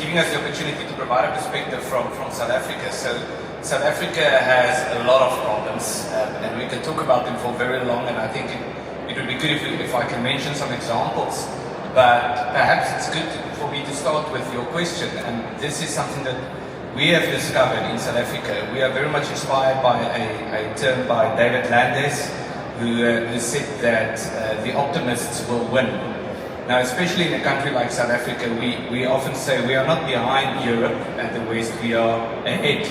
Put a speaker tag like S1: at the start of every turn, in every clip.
S1: giving us the opportunity to provide a perspective from South Africa. So South Africa has a lot of problems, and we can talk about them for very long, and I think it would be good if I can mention some examples. But perhaps it's good for me to start with your question, and this is something that we have discovered in South Africa. We are very much inspired by a term by David Landes, who said that the optimists will win. Now, especially in a country like South Africa, we often say we are not behind Europe and the West, we are ahead.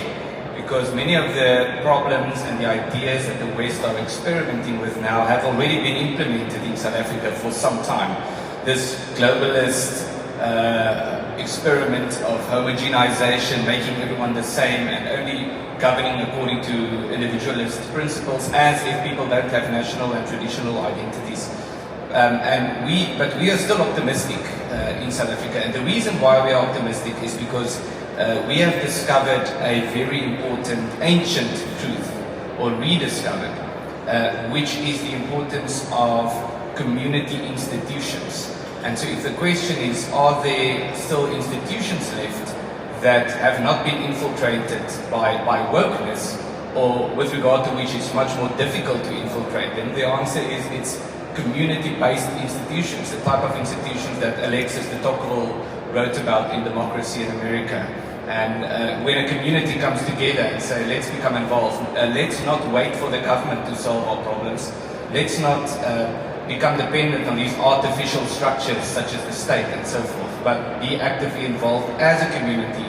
S1: Because many of the problems and the ideas that the West are experimenting with now have already been implemented in South Africa for some time. This globalist experiment of homogenization, making everyone the same and only governing according to individualist principles, as if people don't have national and traditional identities. But we are still optimistic in South Africa, and the reason why we are optimistic is because we have discovered a very important ancient truth, or rediscovered, which is the importance of community institutions. And so if the question is, are there still institutions left that have not been infiltrated by wokeness, or with regard to which it's much more difficult to infiltrate them, the answer is it's community-based institutions, the type of institutions that Alexis de Tocqueville wrote about in Democracy in America. And when a community comes together and say, let's become involved, let's not wait for the government to solve our problems, let's not become dependent on these artificial structures such as the state and so forth, but be actively involved as a community,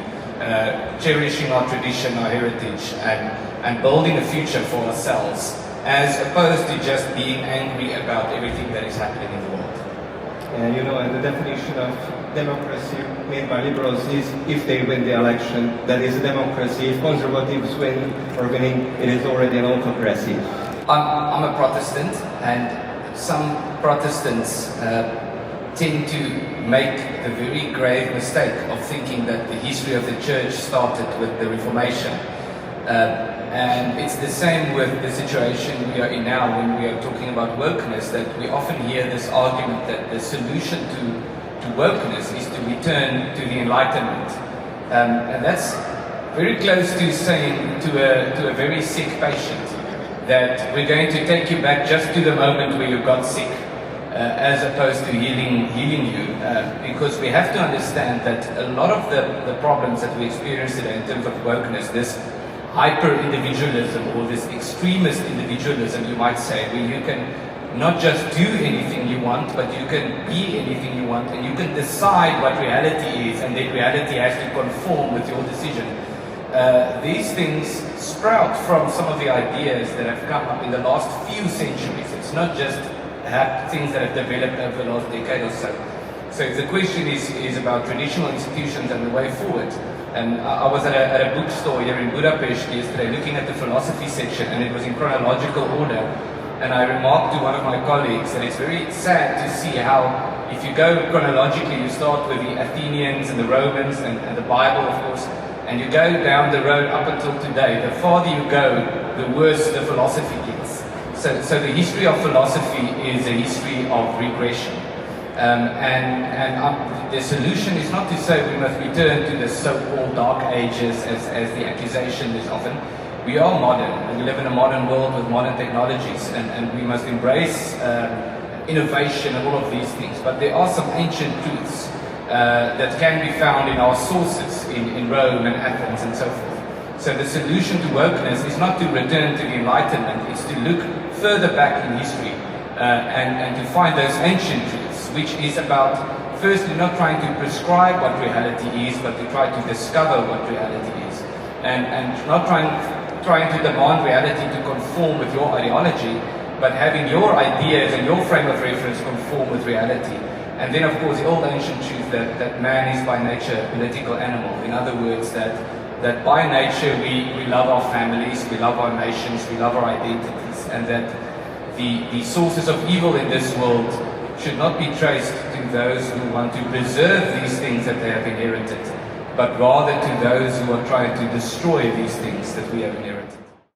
S1: cherishing our tradition, our heritage, and building a future for ourselves, as opposed to just being angry about everything that is happening in the world.
S2: And the definition of democracy made by liberals is if they win the election, that is a democracy. If conservatives win or winning, it is already an autocracy.
S1: I'm a Protestant, and some Protestants tend to make the very grave mistake of thinking that the history of the church started with the Reformation. And it's the same with the situation we are in now when we are talking about wokeness, that we often hear this argument that the solution to wokeness is to return to the Enlightenment. And that's very close to saying to a very sick patient that we're going to take you back just to the moment where you got sick, as opposed to healing you. Because we have to understand that a lot of the problems that we experience today in terms of wokeness, this hyper-individualism or this extremist individualism, you might say, where you can not just do anything you want, but you can be anything you want, and you can decide what reality is, and then reality has to conform with your decision. These things sprout from some of the ideas that have come up in the last few centuries. It's not just things that have developed over the last decade or so. So if the question is about traditional institutions and the way forward, and I was at a bookstore here in Budapest yesterday looking at the philosophy section, and it was in chronological order, and I remarked to one of my colleagues that it's very sad to see how, if you go chronologically, you start with the Athenians and the Romans and the Bible, of course, and you go down the road up until today. The farther you go, the worse the philosophy gets. So the history of philosophy is a history of regression. The solution is not to say we must return to the so-called dark ages as the accusation is often. We are modern, and we live in a modern world with modern technologies, and we must embrace innovation and all of these things. But there are some ancient truths that can be found in our sources in Rome and Athens and so forth. So the solution to wokeness is not to return to the Enlightenment, it's to look further back in history and to find those ancient truths, which is about firstly not trying to prescribe what reality is, but to try to discover what reality is, and not trying to demand reality to conform with your ideology, but having your ideas and your frame of reference conform with reality. And then, of course, the old ancient truth that man is by nature a political animal. In other words, that by nature we love our families, we love our nations, we love our identities, and that the sources of evil in this world should not be traced to those who want to preserve these things that they have inherited, but rather to those who are trying to destroy these things that we have inherited.